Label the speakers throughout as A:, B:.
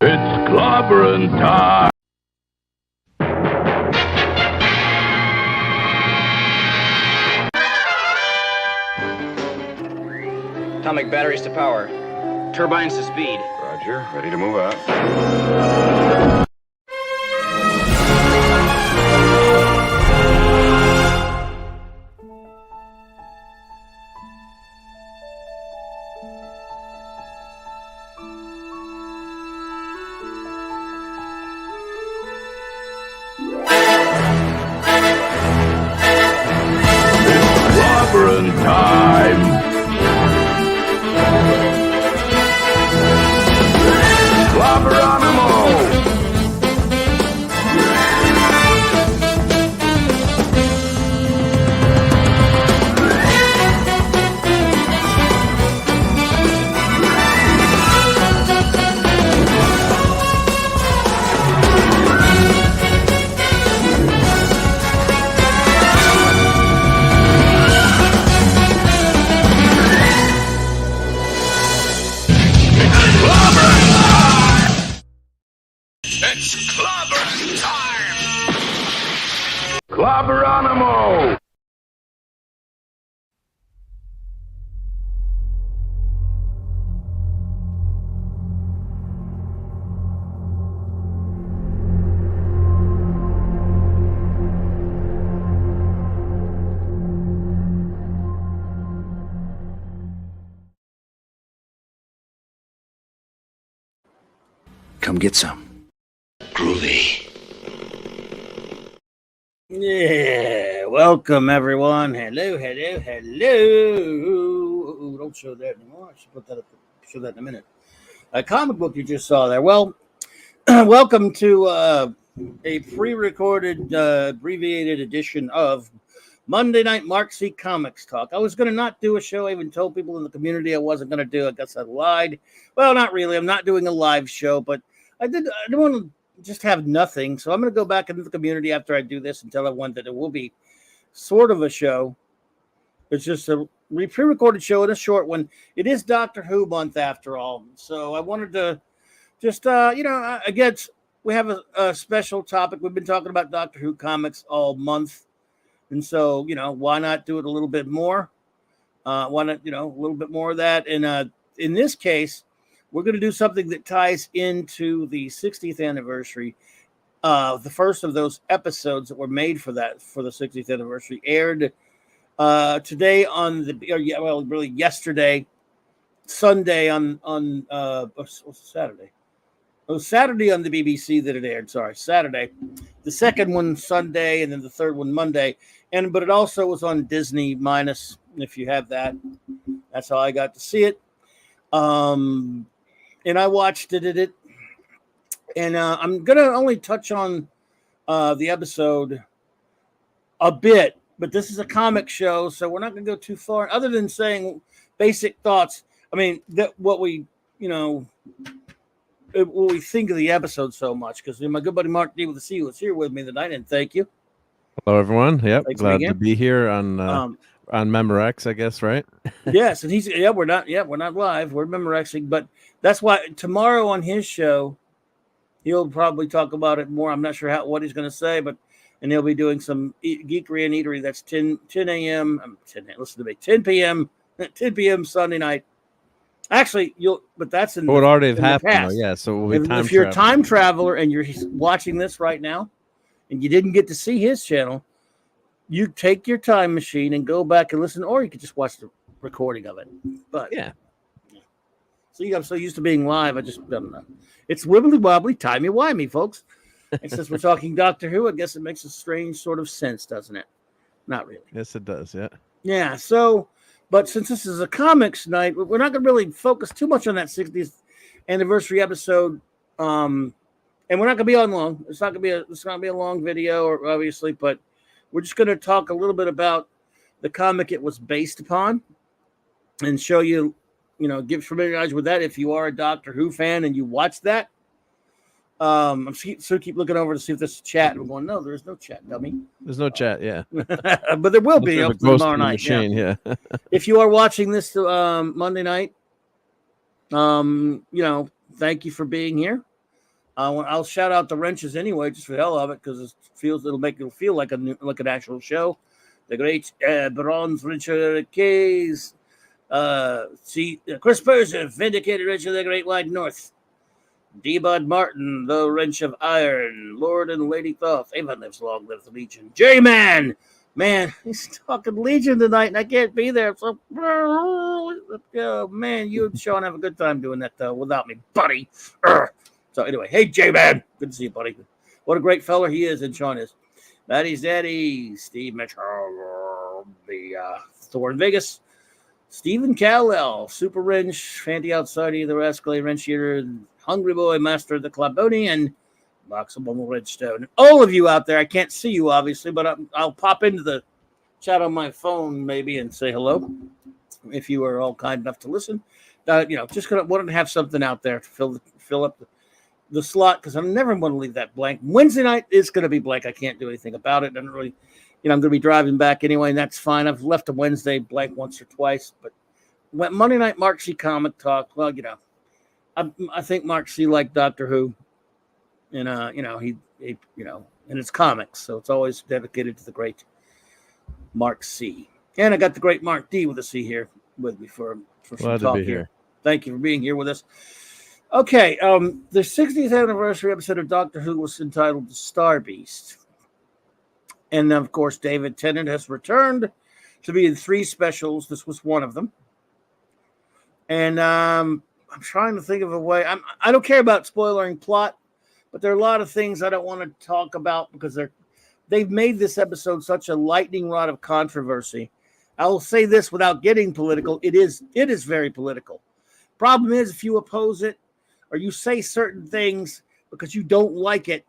A: It's clobbering time.
B: Atomic batteries to power. Turbines to speed.
C: Roger. Ready to move out.
A: Clobbering time. Clobberonimo. It's clobbering time! Clobberonimo!
D: Come get some.
C: Groovy.
E: Yeah, welcome everyone. Hello. Ooh, don't show that anymore. I should put that up. Show that in a minute. A comic book you just saw there. Well, welcome to a pre-recorded, abbreviated edition of Monday Night Mark C. Comics Talk. I was going to not do a show. I even told people in the community I wasn't going to do it. I guess I lied. Well, not really. I'm not doing a live show, but I don't want to just have nothing. So I'm going to go back into the community after I do this and tell everyone that it will be sort of a show. It's just a pre-recorded show and a short one. It is Doctor Who month after all. So I wanted to just, again, we have a special topic. We've been talking about Doctor Who comics all month. And so, why not do it a little bit more? Why not, a little bit more of that? And in this case, we're going to do something that ties into the 60th anniversary. The first of those episodes that were made for the 60th anniversary aired today on yesterday, Sunday on what's Saturday? Oh, Saturday on the BBC that it aired. Sorry, Saturday. The second one Sunday, and then the third one Monday. But it also was on Disney minus. If you have that, that's how I got to see it. And I watched it, and I'm gonna only touch on the episode a bit, but this is a comic show, so we're not gonna go too far. Other than saying basic thoughts, I mean what we think of the episode so much, because my good buddy Mark D with the C was here with me tonight, and thank you.
F: Hello, everyone. Yep,
E: Thanks
F: glad to be here on Memorex, I guess, right?
E: Yes, and we're not live. We're Memorexing, but that's why tomorrow on his show, he'll probably talk about it more. I'm not sure what he's going to say, and he'll be doing some geekery and eatery. That's 10 a.m. 10 p.m. Sunday night. Actually, but that's in.
F: It would already have happened.
E: Past.
F: Yeah, so we'll be
E: if you're a time traveler and you're watching this right now, and you didn't get to see his channel, you take your time machine and go back and listen, or you could just watch the recording of it. But
F: yeah.
E: See, I'm so used to being live, I just don't know. It's wibbly wobbly, timey-wimey, folks. And since we're talking Doctor Who, I guess it makes a strange sort of sense, doesn't it? Not really.
F: Yes, it does, yeah.
E: Yeah, so, but since this is a comics night, we're not going to really focus too much on that 60th anniversary episode. And we're not going to be on long. It's not going to be a long video, obviously, but we're just going to talk a little bit about the comic it was based upon and show you, get familiarized with that if you are a Doctor Who fan and you watch that. I'm keep looking over to see if there's a chat. We're going, no, there's no chat, dummy.
F: There's no chat, yeah.
E: But there will be up tomorrow night.
F: Machine, yeah.
E: If you are watching this Monday night, thank you for being here. I'll shout out the wrenches anyway, just for the hell of it, because it'll feel like an actual show. The great bronze Richard Case. Chris Persia, Vindicated Wrench of the Great Wide North. D-Bud Martin, the Wrench of Iron. Lord and Lady Thoth. Avon lives long, live the Legion. J-Man! Man, he's talking Legion tonight, and I can't be there. So, oh, man, you and Sean have a good time doing that, though, without me, buddy. So, anyway, hey, J-Man. Good to see you, buddy. What a great fella he is, and Sean is. Maddie's Daddy, Steve Mitchell, the Thor in Vegas. Stephen Callell, Super Wrench, Fanty Outside, the Rascally Wrench Eater, Hungry Boy, Master of the Clobberin, Boxable Redstone. All of you out there, I can't see you obviously, but I'll pop into the chat on my phone maybe and say hello if you are all kind enough to listen. Just wanted to have something out there to fill up the slot, because I never want to leave that blank. Wednesday night is going to be blank. I can't do anything about it. I don't really. I'm going to be driving back anyway, and that's fine. I've left a Wednesday blank once or twice, but Monday night Mark C. Comic Talk. Well, I think Mark C. liked Doctor Who, and he and it's comics, so it's always dedicated to the great Mark C. And I got the great Mark D. with a C here with me for some
F: Glad
E: talk
F: to be
E: here.
F: here.
E: Thank you for being here with us. Okay, the 60th anniversary episode of Doctor Who was entitled "The Star Beast." And, of course, David Tennant has returned to be in 3 specials. This was one of them. And I'm trying to think of a way. I don't care about spoiling plot, but there are a lot of things I don't want to talk about because they've made this episode such a lightning rod of controversy. I will say this without getting political. It is very political. Problem is, if you oppose it or you say certain things because you don't like it,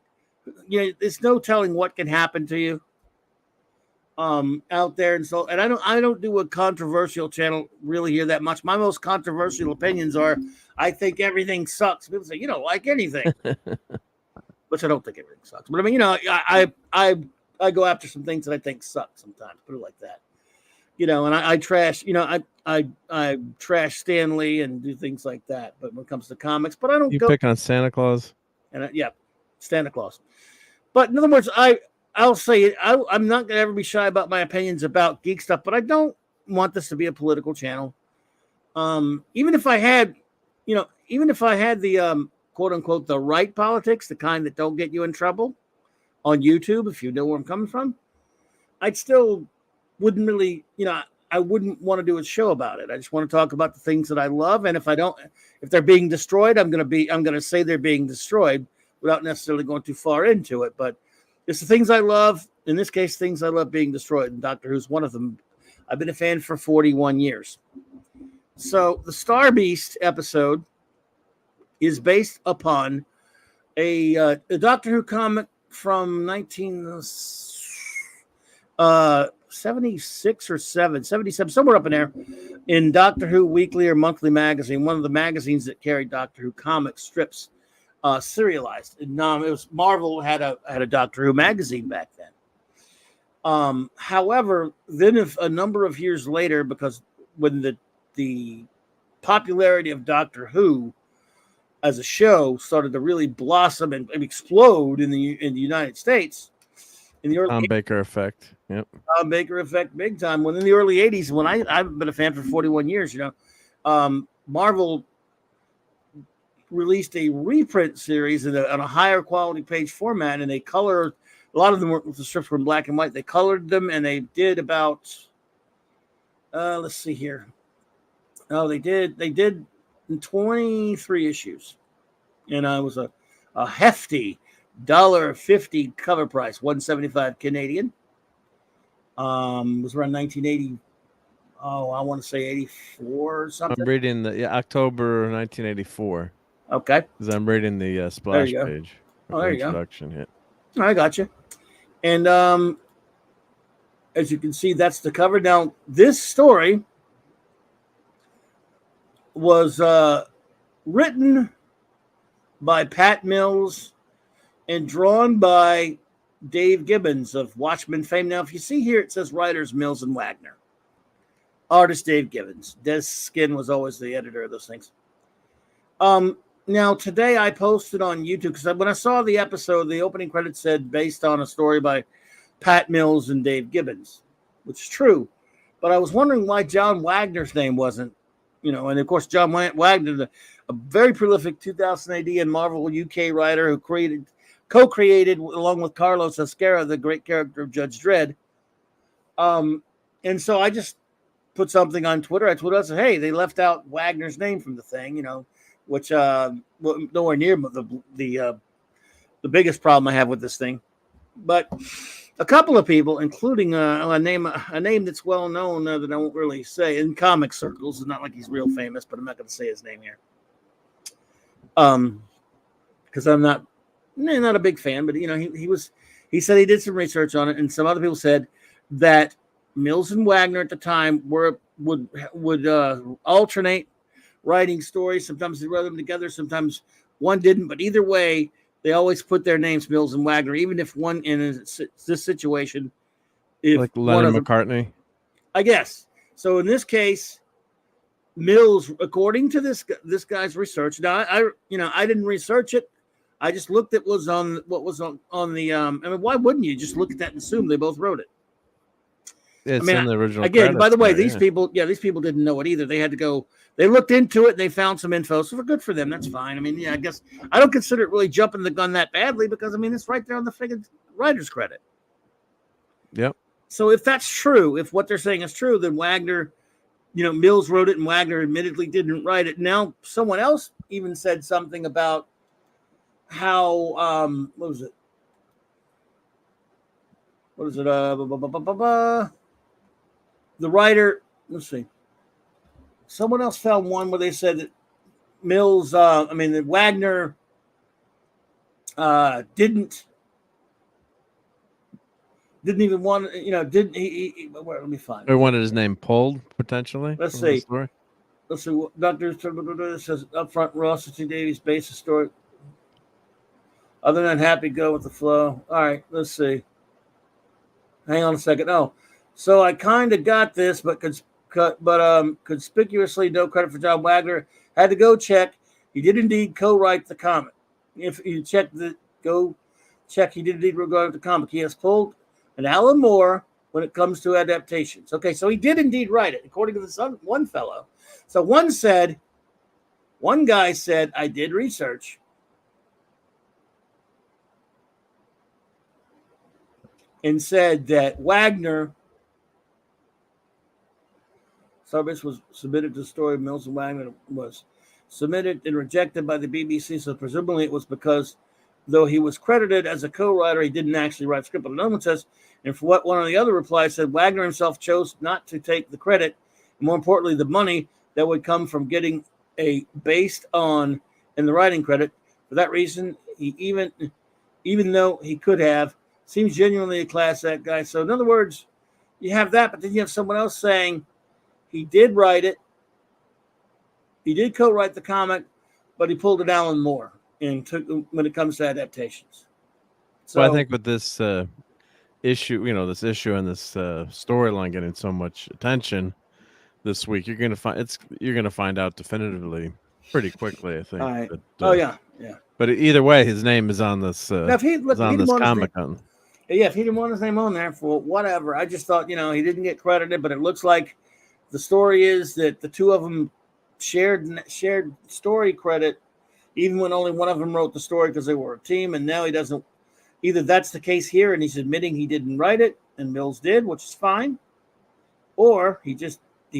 E: there's no telling what can happen to you. Out there, and I don't do a controversial channel really here that much. My most controversial opinions are, I think everything sucks. People say you don't like anything, which I don't think everything sucks. But I mean, I go after some things that I think suck sometimes. Put it like that, and I trash, I trash Stan Lee and do things like that. But when it comes to comics, but I don't.
F: You pick on Santa Claus,
E: and Santa Claus. But in other words, I'll say it. I'm not going to ever be shy about my opinions about geek stuff, but I don't want this to be a political channel. Even if I had the quote unquote the right politics, the kind that don't get you in trouble on YouTube, if you know where I'm coming from, I'd still wouldn't really, I wouldn't want to do a show about it. I just want to talk about the things that I love, and if they're being destroyed, I'm going to say they're being destroyed without necessarily going too far into it, but. It's the things I love. In this case, things I love being destroyed. And Doctor Who's one of them. I've been a fan for 41 years. So the Star Beast episode is based upon a Doctor Who comic from 1976 or 77, somewhere up in there, in Doctor Who Weekly or Monthly magazine, one of the magazines that carried Doctor Who comic strips. Serialized. And, it was Marvel had a Doctor Who magazine back then. However, then if a number of years later, because when the popularity of Doctor Who as a show started to really blossom and explode in the United States, in the early
F: Tom Baker effect. Yep.
E: Tom Baker effect, big time. When in the early '80s, when I've been a fan for 41 years, Marvel released a reprint series on a higher quality page format, and they colored a lot of them. The strips were in black and white. They colored them, and they did about let's see here. Oh, they did 23 issues, and it was a hefty $1.50 cover price, $1.75 Canadian. It was around 1980. Oh, I want to say 84 or something.
F: I'm reading October 1984.
E: Okay.
F: Because I'm reading the splash page.
E: Oh, there you go.
F: Introduction hit.
E: I got you. And as you can see, that's the cover. Now, this story was written by Pat Mills and drawn by Dave Gibbons of Watchmen fame. Now, if you see here, it says writers Mills and Wagner. Artist Dave Gibbons. Des Skin was always the editor of those things. Now today I posted on YouTube because when I saw the episode, the opening credits said based on a story by Pat Mills and Dave Gibbons, which is true. But I was wondering why John Wagner's name wasn't, and of course John Wagner, a very prolific 2000 AD and Marvel UK writer who co-created along with Carlos Esquerra the great character of Judge Dredd. And so I just put something on Twitter. I said, "Hey, they left out Wagner's name from the thing," which nowhere near the biggest problem I have with this thing. But a couple of people, including a name that's well known that I won't really say in comic circles. It's not like he's real famous, but I'm not going to say his name here. Because I'm not a big fan, but he said he did some research on it, and some other people said that Mills and Wagner at the time would alternate writing stories. Sometimes they wrote them together, sometimes one didn't, but either way, they always put their names, Mills and Wagner, even if one in this situation, if
F: like Lennon McCartney,
E: I guess. So in this case, Mills, according to this guy's research. Now I didn't research it. I just looked at what was on the. I mean, why wouldn't you just look at that and assume they both wrote it?
F: It's in the original.
E: Again, by the way, these people didn't know it either. They had to go. They looked into it. They found some info. So good for them. That's fine. I mean, I guess I don't consider it really jumping the gun that badly because it's right there on the friggin' writer's credit.
F: Yep.
E: So if that's true, if what they're saying is true, then Wagner, Mills wrote it and Wagner admittedly didn't write it. Now someone else even said something about how what was it? What is it? The writer, let's see. Someone else found one where they said that Mills, that Wagner didn't even want, didn't he let me find.
F: Or wanted his name pulled potentially.
E: Let's see. Dr. says up front, Ross T. Davies basis story. Other than happy, go with the flow. All right, let's see. Hang on a second. Oh, so I kind of got this, but conspicuously no credit for John Wagner. Had to go check. He did indeed co-write the comic. If you check, he did indeed regard the comic. He has pulled an Alan Moore when it comes to adaptations. Okay, so he did indeed write it, according to the one fellow. So one guy said, I did research. And said that Wagner service was submitted to the story of Mills and Wagner was submitted and rejected by the BBC. So presumably it was because, though he was credited as a co-writer, he didn't actually write the script. But another one says, and for what one of the other replies said, Wagner himself chose not to take the credit, and more importantly, the money that would come from getting based on in the writing credit. For that reason, he even though he could have, seems genuinely a class act guy. So in other words, you have that, but then you have someone else saying he did write it. He did co-write the comic, but he pulled an Alan Moore when it comes to adaptations. So
F: I think with this issue, this issue and this storyline getting so much attention this week, you're gonna find out definitively pretty quickly. I think.
E: All right.
F: That,
E: yeah.
F: But either way, his name is on this.
E: Now, if he
F: comic.
E: If he didn't want his name on there for whatever, I just thought, he didn't get credited, but it looks like the story is that the two of them shared story credit, even when only one of them wrote the story because they were a team, and now he doesn't. Either that's the case here, and he's admitting he didn't write it, and Mills did, which is fine, or he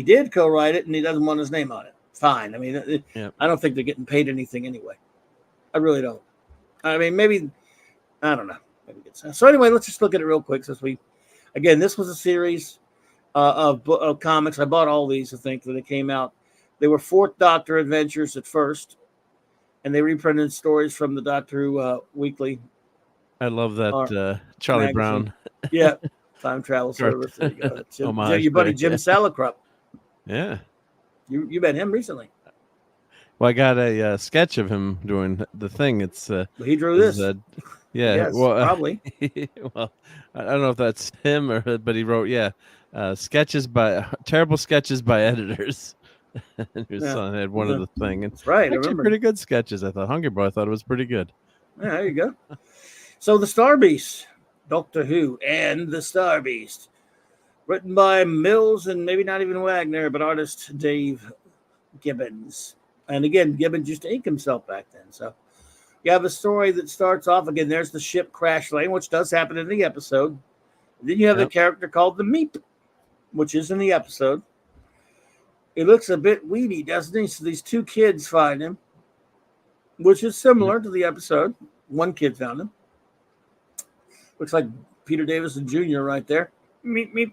E: did co-write it, and he doesn't want his name on it. Fine. I mean, I don't think they're getting paid anything anyway. I really don't. I mean, maybe, I don't know. So anyway, let's just look at it real quick. This was a series of comics. I bought all these, I think, when they came out. They were Fourth Doctor adventures at first, and they reprinted stories from the Doctor Who Weekly.
F: I love that Charlie
E: magazine.
F: Brown.
E: Yeah, time travel service. There you go. Your buddy Jim Salicrup.
F: Yeah,
E: you met him recently.
F: Well, I got a sketch of him doing the thing. It's
E: he drew this.
F: Yeah,
E: yes,
F: well,
E: probably.
F: Well, I don't know if that's him but he wrote, terrible sketches by editors. And your
E: Yeah.
F: son had one of the thing. And
E: That's right. I
F: actually,
E: remember.
F: pretty good sketches. I thought Hungry Boy. I thought it was pretty good.
E: Yeah, there you go. So the Star Beast, Doctor Who, and the Star Beast, written by Mills and maybe not even Wagner, but artist Dave Gibbons. And again, Gibbons used to ink himself back then. So you have a story that starts off again. There's the ship crash lane, which does happen in the episode. And then you have a character called the Meep, which is in the episode. He looks a bit weedy, doesn't he? So these two kids find him, which is similar to the episode. One kid found him. Looks like Peter Davison Jr. right there. Meep, meep.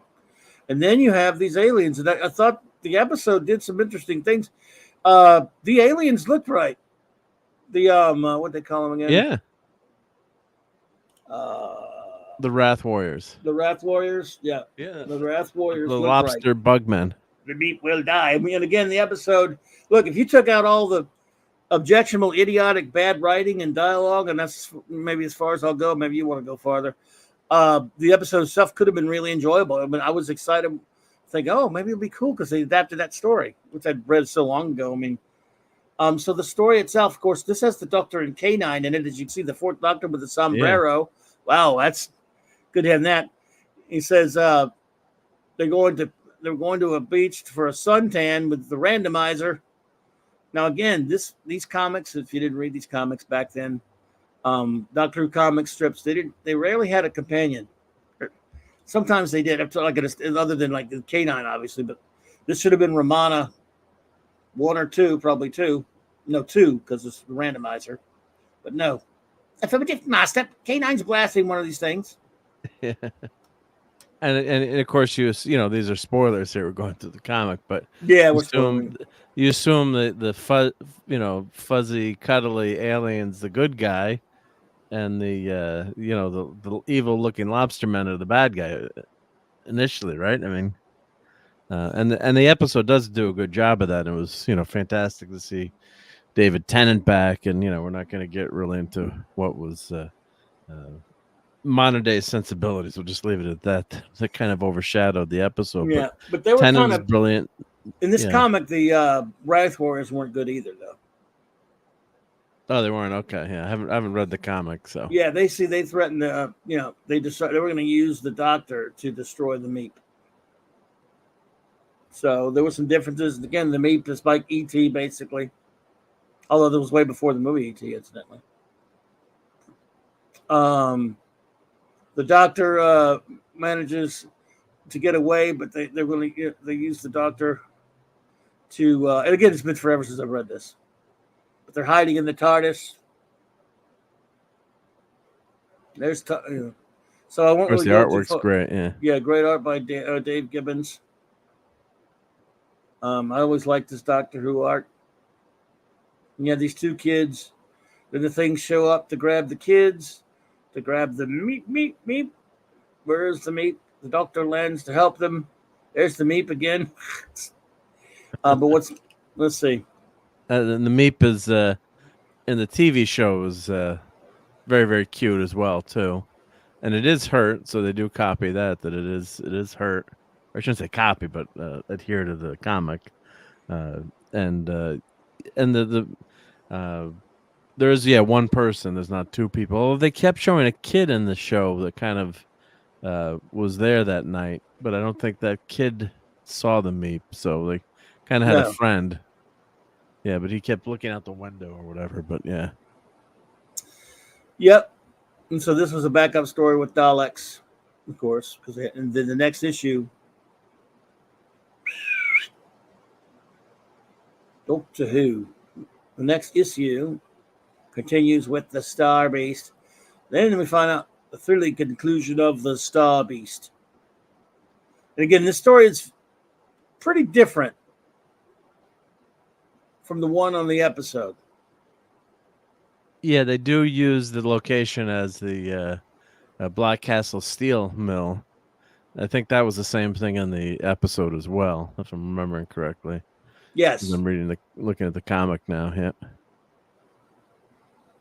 E: And then you have these aliens. And I thought the episode did some interesting things. The aliens looked right. The what they call them again?
F: Yeah. The Wrath Warriors.
E: The Wrath Warriors. Yeah.
F: Yeah.
E: The Wrath Warriors.
F: The
E: look
F: lobster
E: right.
F: bugmen.
E: The Meep will die. I mean, and again, the episode. Look, if you took out all the objectionable, idiotic, bad writing and dialogue, and that's maybe as far as I'll go. Maybe you want to go farther. The episode stuff could have been really enjoyable. I mean, I was excited, thinking, oh, maybe it'll be cool because they adapted that story, which I'd read so long ago. I mean, so the story itself, of course, this has the Doctor and K9 in it. As you can see, the fourth Doctor with the sombrero. Yeah. Wow, that's good to have that. He says they're going to a beach for a suntan with the randomizer. Now, again, these comics, if you didn't read these comics back then, Doctor Who comic strips, they rarely had a companion. Sometimes they did, other than like the K9, obviously, but this should have been Romana 1 or 2, probably 2. No, 2, because it's the randomizer. But no. Affirmative master. K9's blasting one of these things.
F: Yeah. And of course these are spoilers here. We're going through the comic, but
E: yeah,
F: you assume that the fuzzy, cuddly alien's the good guy, and the the evil looking lobstermen are the bad guy initially, right? I mean, and the episode does do a good job of that. It was fantastic to see David Tennant back, and we're not going to get really into what was modern day sensibilities. We'll just leave it at that. That kind of overshadowed the episode.
E: Yeah, but they were
F: Tennant was brilliant.
E: In this comic, the Wrath Warriors weren't good either, though.
F: Oh, they weren't. Okay, yeah, I haven't read the comic, so
E: yeah, they threatened to, they decided they were going to use the Doctor to destroy the Meep. So there were some differences. Again, the Meep is like E.T. basically, although that was way before the movie E.T. incidentally. The Doctor manages to get away, but they use the Doctor to and again, it's been forever since I've read this, but they're hiding in the TARDIS. There's so I won't.
F: Of course,
E: really
F: the artwork's great. Yeah,
E: great art by Dave Gibbons. I always liked this Doctor Who art. And you have these two kids. Then the things show up to grab the kids, to grab the meep. Where's the Meep? The Doctor lands to help them. There's the Meep again. But let's see.
F: And the Meep is in the TV show is very, very cute as well too, and it is hurt. So they do copy that it is hurt. Or I shouldn't say copy, but adhere to the comic. And there's one person. There's not two people. Although they kept showing a kid in the show that kind of was there that night, but I don't think that kid saw the Meep. So they kind of had a friend. Yeah, but he kept looking out the window or whatever. But yeah.
E: Yep. And so this was a backup story with Daleks, of course, and then the next issue, Doctor Who. The next issue continues with the Star Beast. Then we find out the thrilling conclusion of the Star Beast. And again, this story is pretty different from the one on the episode.
F: Yeah, they do use the location as the Black Castle steel mill. I think that was the same thing in the episode as well, if I'm remembering correctly.
E: Yes.
F: I'm looking at the comic now, yeah.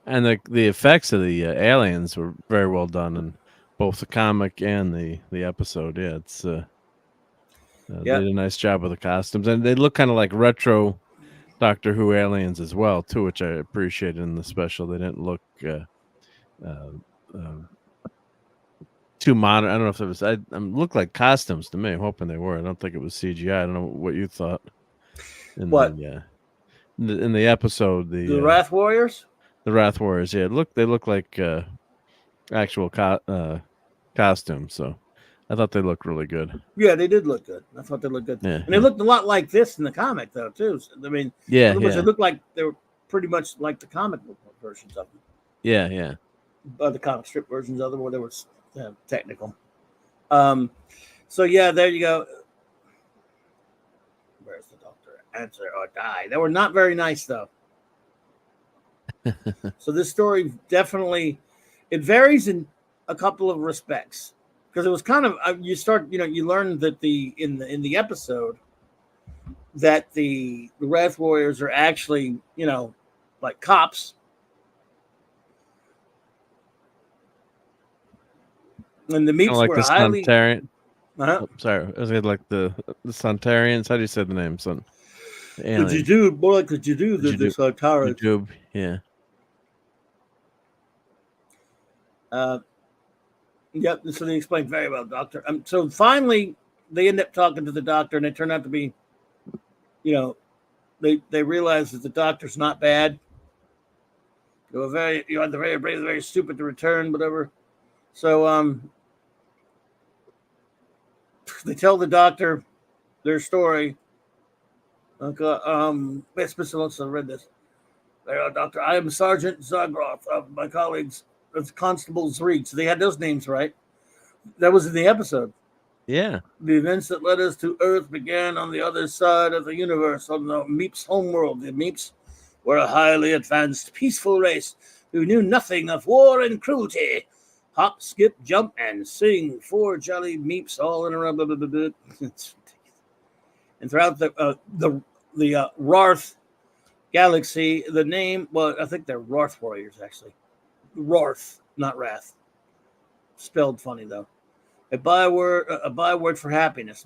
F: And the effects of the aliens were very well done in both the comic and the episode. Yeah, it's They did a nice job with the costumes, and they look kind of like retro Doctor Who aliens as well, too, which I appreciated in the special. They didn't look too modern. I don't know if it was. Looked like costumes to me. I'm hoping they were. I don't think it was CGI. I don't know what you thought. In the episode,
E: the Wrath Warriors.
F: The Wrath Warriors. Yeah, they look like actual costumes. So I thought they looked really good.
E: Yeah, they did look good. I thought they looked good.
F: Yeah,
E: and they looked a lot like this in the comic, though, too. I mean,
F: yeah,
E: in other words, they looked like they were pretty much like the comic book versions of them.
F: Yeah, yeah.
E: The comic strip versions of them, where they were technical. So yeah, there you go. Where's the Doctor? Answer or die. They were not very nice, though. So this story definitely it varies in a couple of respects. Because it was kind of you learn that in the episode that the Wrath Warriors are actually like cops, and the Meeps
F: like
E: were
F: the
E: highly.
F: Sontarian. Sorry, I was like the Sontarians. How do you say the name? Son.
E: The Jadoo, more like the Jadoo than the Sontarians.
F: Jadoo, yeah.
E: Yep, so they explained very well, Doctor. So finally, they end up talking to the Doctor, and it turned out to be, they realized that the Doctor's not bad. They were very stupid to return, whatever. So they tell the Doctor their story. Okay, Mr. Wilson read this. Doctor, I am Sergeant Zagroth of my colleagues. It's Constable Zreed. So they had those names right. That was in the episode.
F: Yeah.
E: The events that led us to Earth began on the other side of the universe, on the Meeps homeworld. The Meeps were a highly advanced, peaceful race who knew nothing of war and cruelty. Hop, skip, jump, and sing. 4 jolly Meeps all in a row. Blah, blah, blah, blah. And throughout the Rarth galaxy, the name, well, I think they're Rarth Warriors, actually. Rarth, not Wrath. Spelled funny, though. A byword for happiness.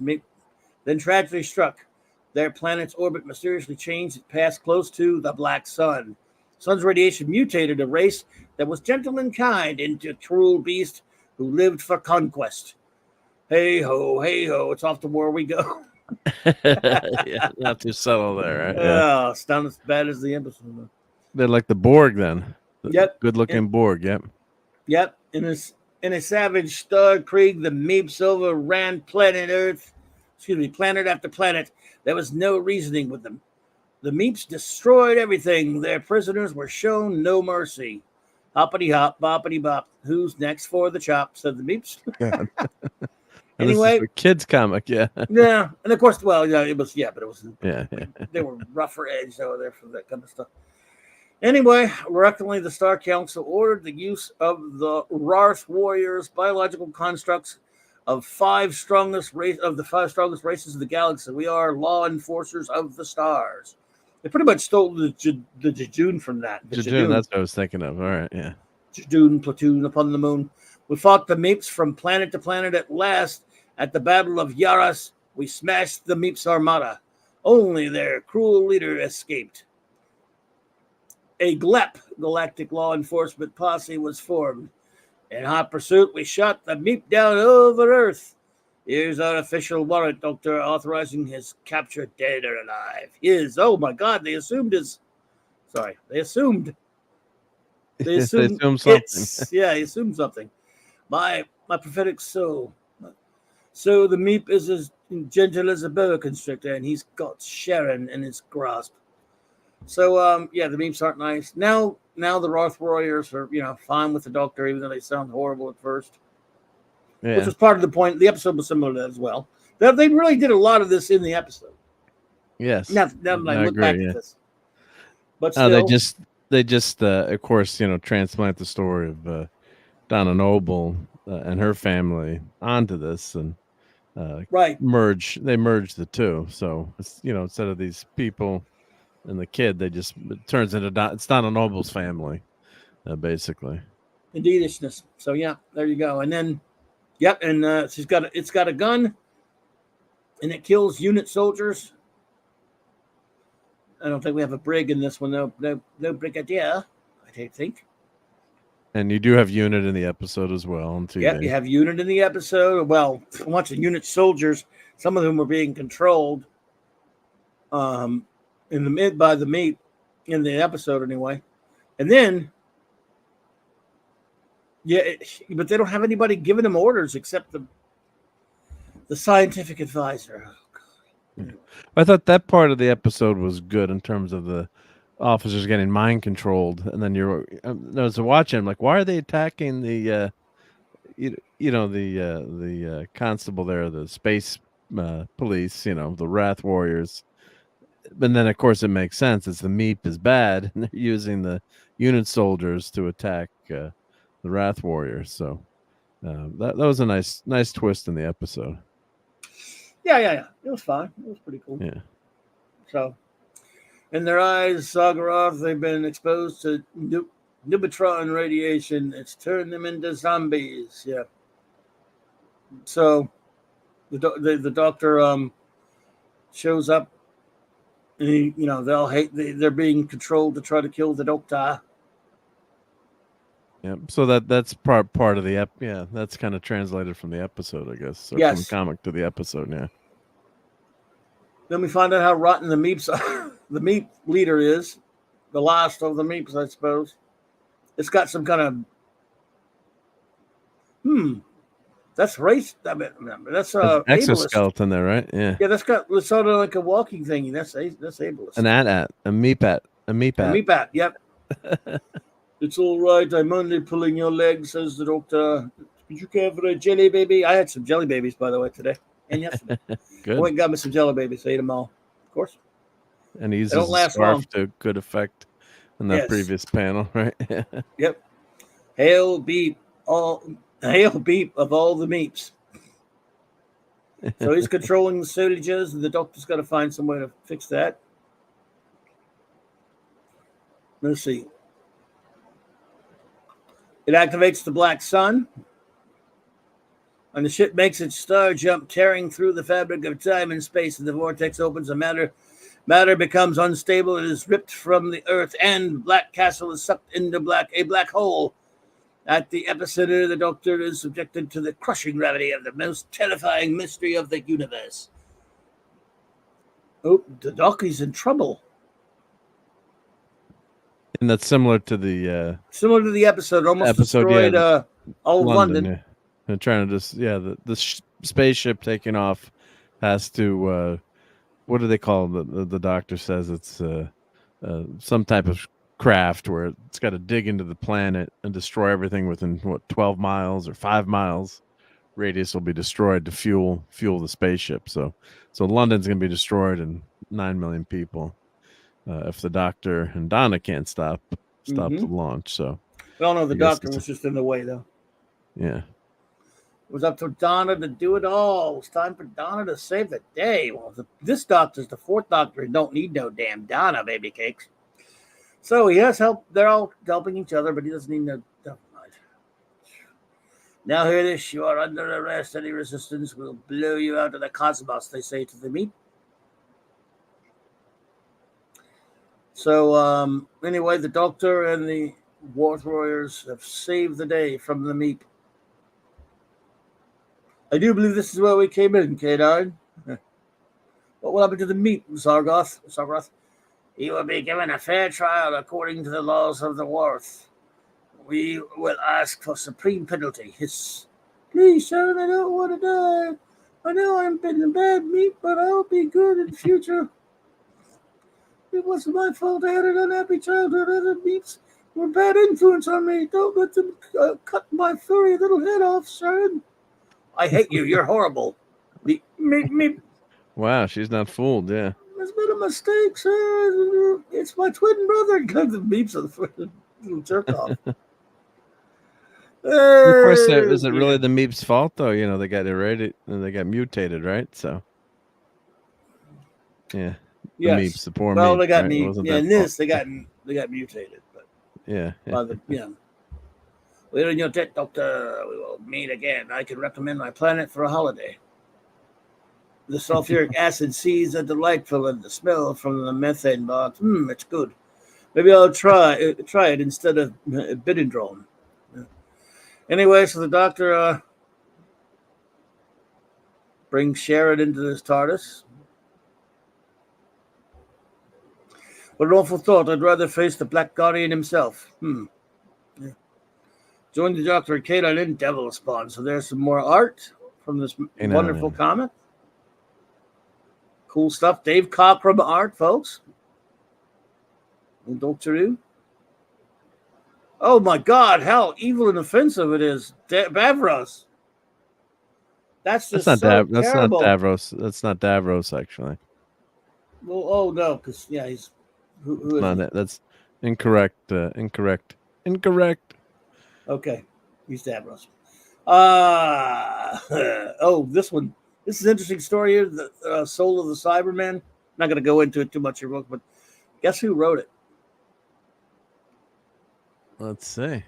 E: Then tragedy struck. Their planet's orbit mysteriously changed. It passed close to the black sun. Sun's radiation mutated a race that was gentle and kind into a cruel beast who lived for conquest. Hey ho, it's off to war we go.
F: Yeah, not too subtle there, right?
E: Yeah, it's not as bad as the episode.
F: They're like the Borg, then.
E: Yep.
F: Good-looking Borg, yep.
E: Yep. In a savage star Krieg, the Meeps overran planet after planet. There was no reasoning with them. The Meeps destroyed everything. Their prisoners were shown no mercy. Hoppity hop, boppity bop. Who's next for the chop? Said the Meeps. Anyway,
F: this is a kids comic, yeah.
E: Yeah, and of course, well, it was, but it was.
F: Yeah.
E: They were rougher edged over there for that kind of stuff. Anyway, reluctantly, the Star Council ordered the use of the Rarth Warriors' biological constructs of the 5 strongest races of the galaxy. We are law enforcers of the stars. They pretty much stole the Jadoon from that.
F: Jadoon, that's what I was thinking of. All right, yeah.
E: Jadoon platoon upon the moon. We fought the Meeps from planet to planet at last. At the Battle of Yaras, we smashed the Meeps armada. Only their cruel leader escaped. A GLEP, Galactic Law Enforcement Posse, was formed. In hot pursuit, we shot the Meep down over Earth. Here's our official warrant, Doctor, authorizing his capture dead or alive. Oh my God, they assumed. They assumed
F: something.
E: Yeah, he assumed something. My prophetic soul. So the Meep is as gentle as a boa constrictor, and he's got Sharon in his grasp. So, the Meeps aren't nice. Now the Roth Warriors are, fine with the Doctor, even though they sound horrible at first. Yeah. Which was part of the point. The episode was similar to that as well. They really did a lot of this in the episode.
F: Yes.
E: Now I look back at this. But still,
F: they just of course, transplant the story of Donna Noble and her family onto this, and merge the two. So it's, instead of these people and the kid, it turns into it's Donna Noble's family, basically.
E: Indeedishness. So yeah, there you go. And then, it's got a gun. and it kills unit soldiers. I don't think we have a brig in this one. No brigadier, I think.
F: And you do have Unit in the episode as well on TV.
E: Yeah, you have unit in the episode. Well, a bunch of unit soldiers. Some of them were being controlled in the by the meat in the episode anyway. And then, but they don't have anybody giving them orders except the scientific advisor.
F: I thought that part of the episode was good in terms of the officers getting mind controlled, and then I was watching. I'm like, why are they attacking the the constable there, the space police, the Wrath Warriors? And then of course it makes sense. It's the Meep is bad, and they're using the unit soldiers to attack the Wrath Warriors. So that was a nice twist in the episode.
E: Yeah. It was fine. It was pretty cool.
F: Yeah.
E: So, in their eyes, Sagarov, they've been exposed to Nubitron radiation. It's turned them into zombies. Yeah. So, the doctor shows up, and they'll they're being controlled to try to kill the doctor.
F: Yeah, so that's part of the that's kind of translated from the episode, I guess. So
E: yes.
F: From the comic to the episode, yeah.
E: Then we find out how rotten the Meeps are. The Meep leader is the last of the Meeps, I suppose. It's got some kind of that's race. I mean, that's
F: exoskeleton there, right? Yeah.
E: Yeah, that's sort of like a walking thingy. That's ableist.
F: A meepat.
E: A meepat. Yep. It's all right. I'm only pulling your leg, says the doctor. Would you care for a jelly baby? I had some jelly babies, by the way, today and yesterday.
F: Good.
E: I went and got me some jelly babies. I ate them all, of course.
F: And he uses a scarf to good effect in that previous panel, right?
E: Yep. Hail beep of all the Meeps. So he's controlling the soldiers, and the doctor's got to find some way to fix that. Let's see. It activates the black sun, and the ship makes its star jump, tearing through the fabric of time and space, and the vortex opens, and matter becomes unstable. It is ripped from the earth, and Black Castle is sucked into a black hole. At the epicenter, the doctor is subjected to the crushing gravity of the most terrifying mystery of the universe. Oh, the docky's in trouble.
F: And that's similar to the
E: episode. Almost destroyed all of London.
F: Yeah. They're trying to just the spaceship taking off has to what do they call the doctor says it's some type of craft where it's got to dig into the planet and destroy everything within 12 miles or 5 miles radius will be destroyed to fuel the spaceship. So London's gonna be destroyed and 9 million people. If the doctor and Donna can't stop the launch. So
E: we all know the doctor was just in the way, though.
F: Yeah.
E: It was up to Donna to do it all. It was time for Donna to save the day. Well, this doctor's the fourth doctor and don't need no damn Donna, baby cakes. So he has help. They're all helping each other, but he doesn't need no. Now hear this. You are under arrest. Any resistance will blow you out of the cosmos, they say to the Meep. So, anyway, the doctor and the Wrath Warriors have saved the day from the Meep. I do believe this is where we came in, K9. What will happen to the Meep, Sargoth? He will be given a fair trial according to the laws of the Wrath. We will ask for supreme penalty. Hiss. Please, son, I don't want to die. I know I'm been a bad Meep, but I'll be good in the future. It wasn't my fault. I had an unhappy childhood. Other Meeps were a bad influence on me. Don't let them cut my furry little head off, son. I hate you. You're horrible. Me.
F: Wow, she's not fooled. Yeah.
E: It's been a mistake, sir. It's my twin brother. The Meeps are the little jerk off.
F: Of course, is it really the Meep's fault, though? They got irradiated and they got mutated, right? So, yeah.
E: Yes.
F: The Meeps, the poor
E: well,
F: Meep,
E: they got
F: right?
E: me. Yeah, in this they got mutated, but
F: yeah.
E: We're in your debt, doctor. We will meet again. I can recommend my planet for a holiday. The sulfuric acid seeds are delightful, and the smell from the methane box, it's good. Maybe I'll try it instead of Benadryl. Anyway, so the doctor brings Sharon into his TARDIS. What an awful thought. I'd rather face the Black Guardian himself. Yeah. Join the Doctor and Kate in Devil Spawn. So there's some more art from this wonderful comic. Cool stuff. Dave Cockrum art, folks. And Doctor Who. Oh my God, how evil and offensive it is. Bavros. That's just
F: not
E: terrible.
F: That's not Davros. That's not Davros, actually.
E: Well, oh no, because he's who is
F: no, that's incorrect. Incorrect.
E: Okay, he's Davros. Oh, this one. This is an interesting story here. The Soul of the Cyberman. I'm not going to go into it too much here, but guess who wrote it?
F: Let's see.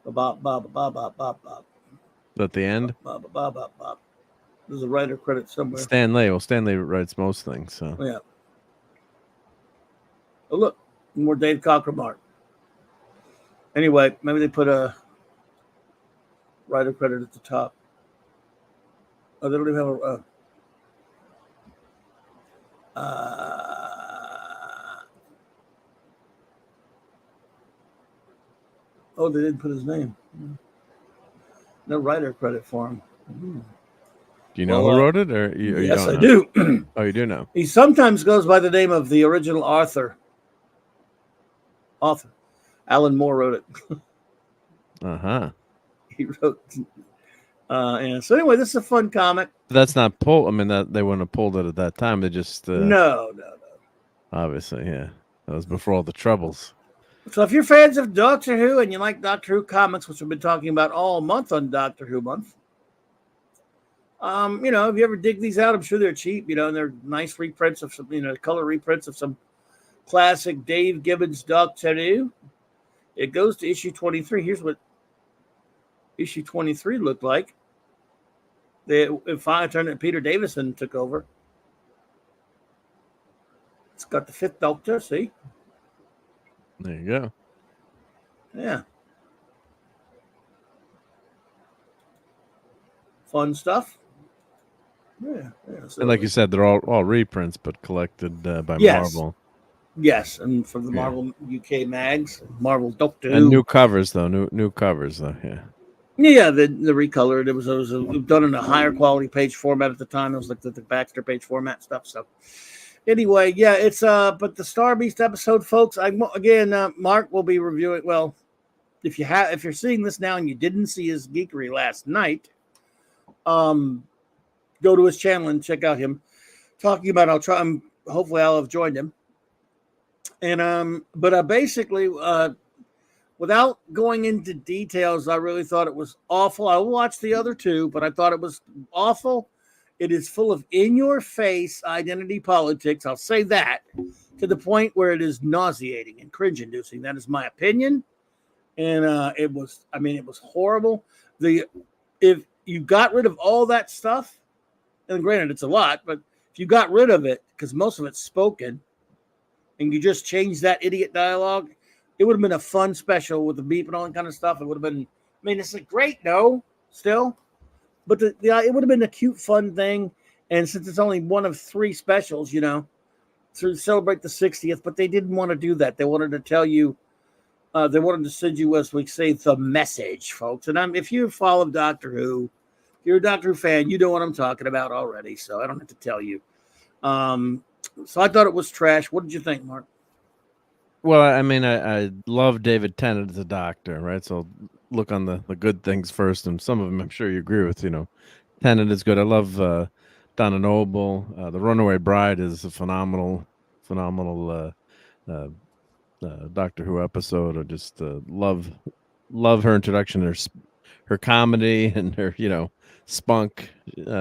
E: Bob.
F: At the end?
E: Bob. There's a writer credit somewhere.
F: Stan Lee. Well, Stan Lee writes most things, so.
E: Yeah. Oh, look. More Dave Cockrum art. Anyway, maybe they put a writer credit at the top. Oh, they don't even have a... oh, they didn't put his name. No writer credit for him.
F: Do you know who wrote it, or you
E: yes,
F: don't
E: I
F: know?
E: do.
F: Oh, you do know.
E: He sometimes goes by the name of the original author. Alan Moore wrote it. He wrote. And so anyway, this is a fun comic.
F: That's not pulled. I mean, that they wouldn't have pulled it at that time. They just
E: no.
F: Obviously, yeah. That was before all the troubles.
E: So if you're fans of Doctor Who and you like Doctor Who comics, which we've been talking about all month on Doctor Who month, if you ever dig these out, I'm sure they're cheap, and they're nice reprints of some, color reprints of some classic Dave Gibbons Doctor Who. It goes to issue 23. Here's what issue 23 looked like. If I turned it, Peter Davison took over. It's got the Fifth Doctor, see?
F: There you go.
E: Yeah. Fun stuff. Yeah. So,
F: And like you said, they're all reprints, but collected by
E: yes.
F: Marvel.
E: Yes, and from the Marvel UK mags, Marvel Doctor Who.
F: And new covers, though. New covers, though. Yeah.
E: Yeah, the recolored. It was done in a higher quality page format at the time. It was like the Baxter page format stuff. So anyway, yeah, it's but the Star Beast episode, folks. Mark will be reviewing. Well, if you're seeing this now and you didn't see his geekery last night, go to his channel and check out him talking about. Hopefully, I'll have joined him. And basically, without going into details, I really thought it was awful. I watched the other two, but I thought it was awful. It is full of in-your-face identity politics. I'll say that, to the point where it is nauseating and cringe-inducing. That is my opinion. And it was horrible. If you got rid of all that stuff, and granted, it's a lot, but if you got rid of it, because most of it's spoken, and you just changed that idiot dialogue, it would have been a fun special with the beep and all that kind of stuff. It would have been, it's like great, still. But it would have been a cute, fun thing. And since it's only one of 3 specials, to celebrate the 60th, but they didn't want to do that. They wanted to tell you, they wanted to send you, as we say, the message, folks. And if you follow Doctor Who, if you're a Doctor Who fan, you know what I'm talking about already. So I don't have to tell you. So I thought it was trash. What did you think, Mark?
F: Well, I love David Tennant as a Doctor, right? So look on the good things first, and some of them I'm sure you agree with. Tennant is good. I love Donna Noble. The Runaway Bride is a phenomenal Doctor Who episode. I just love her introduction, her comedy, and her spunk.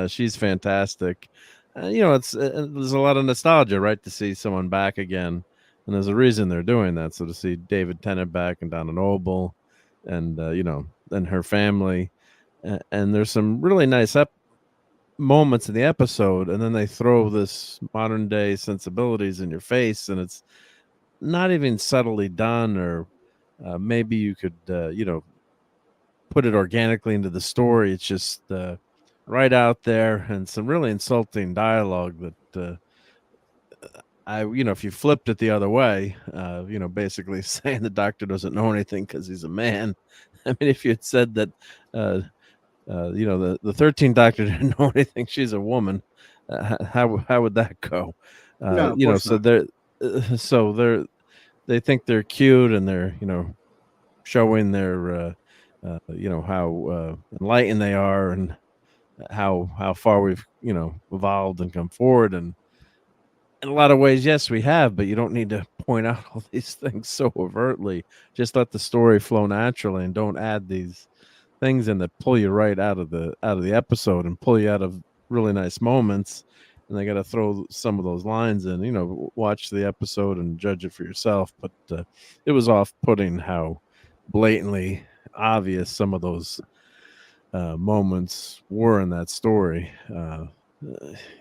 F: She's fantastic. There's a lot of nostalgia, right, to see someone back again, and there's a reason they're doing that. So to see David Tennant back and Donna Noble, and and her family, and there's some really nice moments in the episode, and then they throw this modern day sensibilities in your face, and it's not even subtly done, or maybe you could put it organically into the story. It's just right out there, and some really insulting dialogue that if you flipped it the other way, basically saying the Doctor doesn't know anything because he's a man. I mean, if you had said that, the 13th Doctor didn't know anything, she's a woman, how would that go?
E: No, of course
F: So
E: not.
F: they think they're cute, and they're showing their how enlightened they are, and how far we've evolved and come forward. And in a lot of ways, yes, we have, but you don't need to point out all these things so overtly. Just let the story flow naturally, and don't add these things in that pull you right out of the episode, and pull you out of really nice moments. And they got to throw some of those lines in. Watch the episode and judge it for yourself. But it was off-putting how blatantly obvious some of those moments were in that story.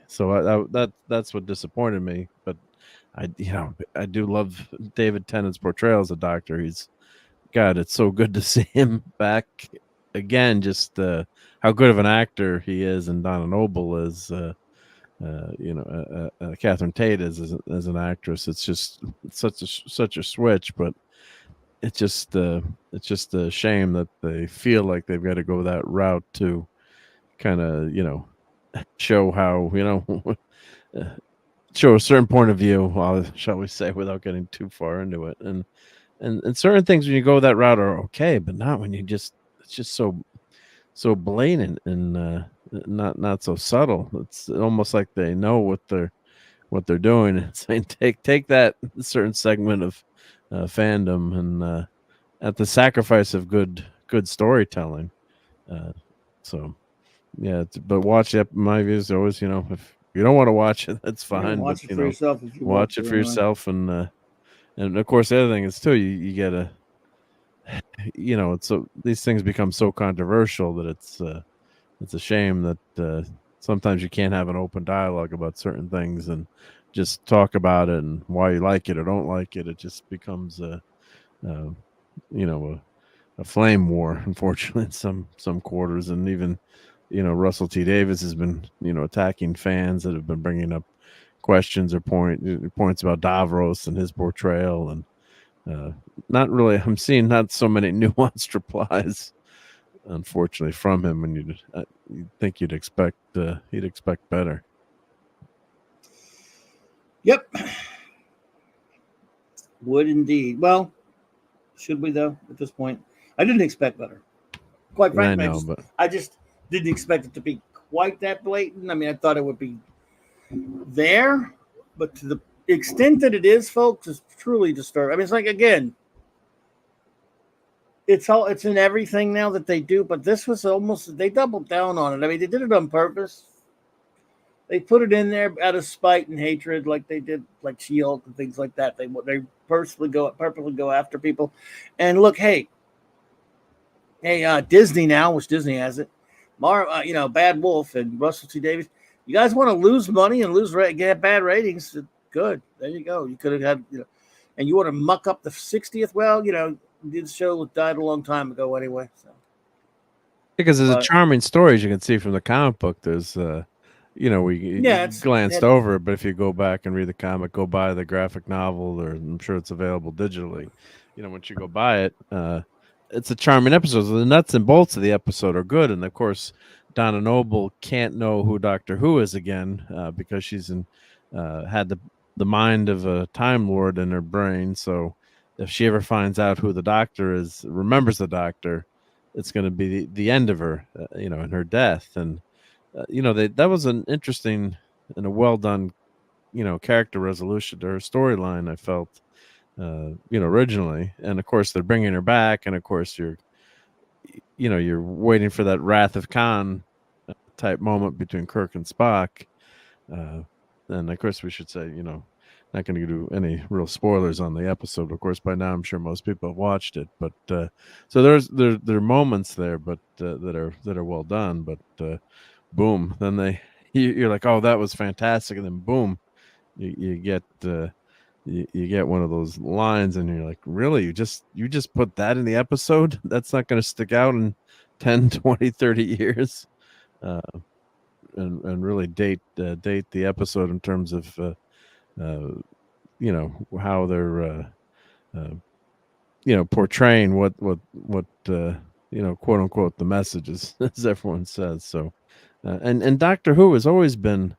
F: So that's what disappointed me. But I do love David Tennant's portrayal as a Doctor. God, it's so good to see him back again. Just how good of an actor he is, and Donna Noble is. Catherine Tate as an actress. It's just such a switch, but it's just a shame that they feel like they've got to go that route to kind of show how show a certain point of view, shall we say, without getting too far into it. And certain things when you go that route are okay, but not when it's just so blatant, and not so subtle. It's almost like they know what they're doing, and saying take that certain segment of fandom, and at the sacrifice of good storytelling. So yeah, but watch it. My view is always, if you don't want to watch it, that's fine.
E: Watch
F: but
E: it for yourself if you want
F: watch
E: to,
F: it for
E: anyway.
F: yourself, and of course the other thing is too, you gotta, it's these things become so controversial that it's a shame that sometimes you can't have an open dialogue about certain things and just talk about it and why you like it or don't like it. It just becomes a flame war, unfortunately, in some quarters. And even Russell T Davies has been attacking fans that have been bringing up questions or points about Davros and his portrayal, and not really. I'm seeing not so many nuanced replies, unfortunately, from him. And you'd think he'd expect better.
E: Yep. Would indeed. Well, should we though? At this point, I didn't expect better. Quite frankly, I just didn't expect it to be quite that blatant. I mean, I thought it would be there, but to the extent that it is, folks, is truly disturbing. I mean, it's like, again, it's in everything now that they do, but this was almost, they doubled down on it. I mean, they did it on purpose. They put it in there out of spite and hatred, like they did, like She-Hulk and things like that. They purposely go after people. And look, hey, Disney now, which Disney has it, Bad Wolf and Russell T Davies. You guys want to lose money and get bad ratings? Good, there you go. You could have had, and you want to muck up the 60th. Well, this show died a long time ago anyway. So
F: because there's a charming story, as you can see from the comic book. There's we glanced over it, but if you go back and read the comic, go buy the graphic novel, or I'm sure it's available digitally. Once you go buy it, it's a charming episode. So the nuts and bolts of the episode are good, and of course, Donna Noble can't know who Doctor Who is again because she's had the mind of a Time Lord in her brain. So if she ever finds out who the Doctor is, remembers the Doctor, it's going to be the end of her, in her death. And that was an interesting and a well done, character resolution to her storyline, I felt, originally. And of course they're bringing her back, and of course you're waiting for that Wrath of Khan type moment between Kirk and Spock. And of course we should say, not going to do any real spoilers on the episode. Of course, by now I'm sure most people have watched it, but so there are moments there, but that are well done. But boom, then you're like, oh, that was fantastic, and then boom, you get you get one of those lines, and you're like, really, you just put that in the episode? That's not going to stick out in 10, 20, 30 years, and really date the episode in terms of how they're portraying what quote unquote the messages, as everyone says. So and Doctor Who has always been,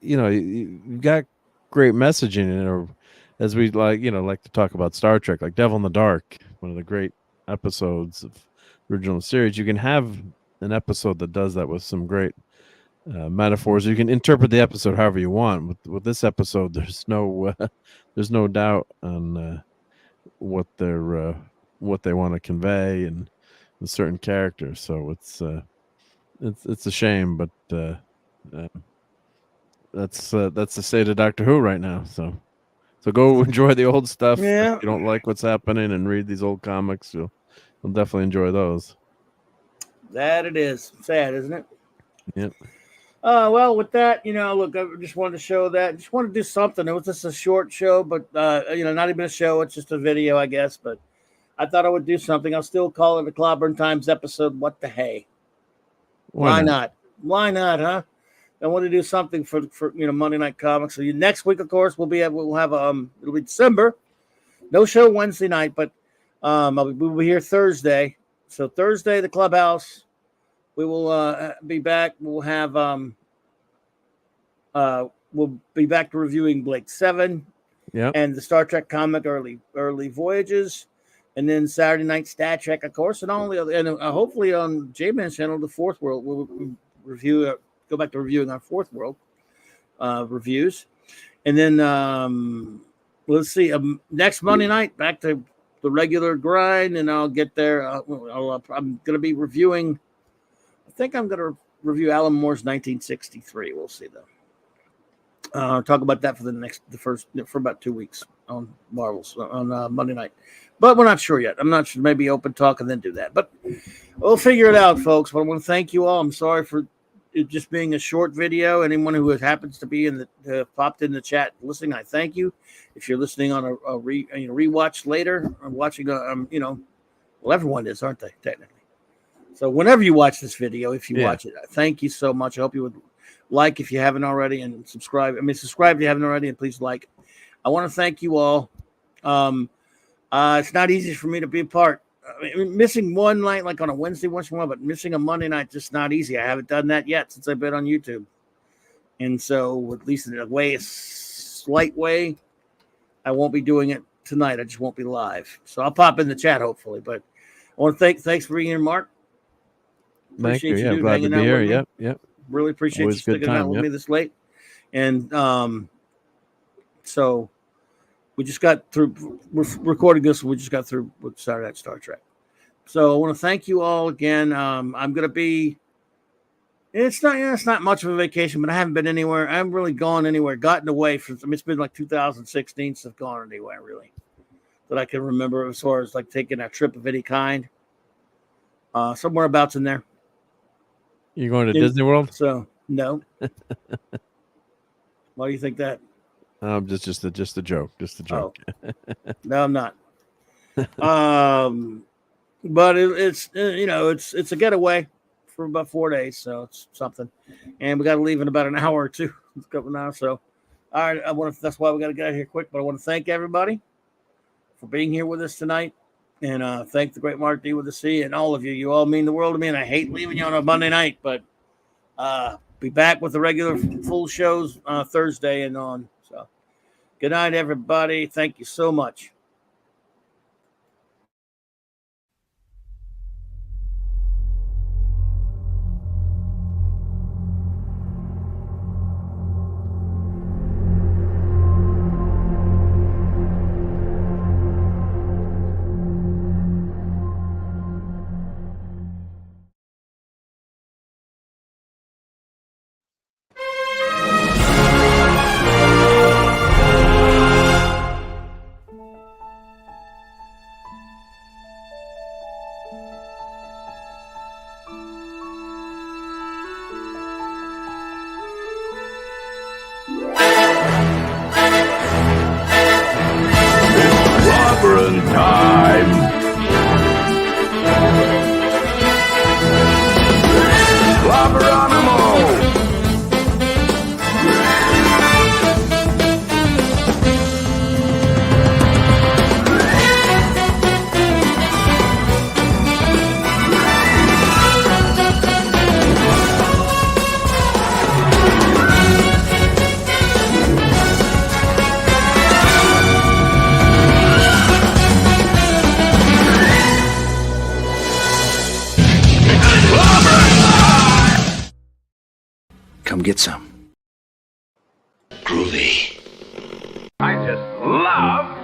F: you got great messaging in it, or as we like to talk about Star Trek, like Devil in the Dark, one of the great episodes of original series. You can have an episode that does that with some great metaphors. You can interpret the episode however you want. With this episode, there's no doubt on what they want to convey and with certain characters. So it's a shame, but that's the state of Doctor Who right now. So go enjoy the old stuff.
E: Yeah.
F: If you don't like what's happening and read these old comics, you'll definitely enjoy those.
E: That it is. Sad, isn't it?
F: Yep.
E: Well, with that, look, I just wanted to show that. Just wanted to do something. It was just a short show, but not even a show. It's just a video, I guess. But I thought I would do something. I'll still call it a Clobberin Times episode. What the hey? Why not? Why not, huh? I want to do something for Monday Night Comics. So next week, of course, we'll have it'll be December. No show Wednesday night, but we'll be here Thursday. So Thursday, the Clubhouse. We will be back. We'll have we'll be back to reviewing Blake 7, and the Star Trek comic early voyages, and then Saturday night Star Trek, of course, and hopefully on J-Man's channel, the Fourth World, we'll review. Go back to reviewing our Fourth World reviews, and then let's see. Next Monday night, back to the regular grind, and I'll get there. I'm going to be reviewing. I think I'm going to review Alan Moore's 1963. We'll see though. Talk about that for about 2 weeks on Marvels on Monday night, but we're not sure yet. I'm not sure. Maybe open talk and then do that, but we'll figure it out, folks. But I want to thank you all. I'm sorry for it just being a short video. Anyone who happens to be popped in the chat listening, I thank you. If you're listening on a rewatch later or watching, well, everyone is, aren't they? Technically. So whenever you watch this video, if you watch it, thank you so much. I hope you would like if you haven't already, and subscribe. Subscribe if you haven't already, and please like. I want to thank you all. It's not easy for me to be a part. Missing one night, like on a Wednesday once in a while, but missing a Monday night, just not easy. I haven't done that yet since I've been on YouTube. And so, at least in a slight way, I won't be doing it tonight. I just won't be live. So I'll pop in the chat, hopefully. But I want to thanks for being here, Mark.
F: Thank you. Yeah, glad to be here. Yep.
E: Really appreciate you sticking out with me this late. And so we just got through recording this. We just got through with Saturday Night Star Trek. So I want to thank you all again. I'm going to be. It's not much of a vacation, but I haven't been anywhere. I haven't really gone anywhere. Gotten away from. It's been like 2016 since I've gone anywhere really that I can remember as far as like taking a trip of any kind. Somewhere abouts in there.
F: You're going to Disney World?
E: So no. Why do you think that?
F: Just a joke. Just a joke.
E: Oh. No, I'm not. But it's it's a getaway for about 4 days, so it's something. And we got to leave in about an hour or two. It's a couple now. So, all right, that's why we got to get out of here quick. But I want to thank everybody for being here with us tonight, and thank the great Mark D with the C and all of you. You all mean the world to me, and I hate leaving you on a Monday night, but be back with the regular full shows Thursday and on. So, good night, everybody. Thank you so much.
D: Come get some.
A: I just love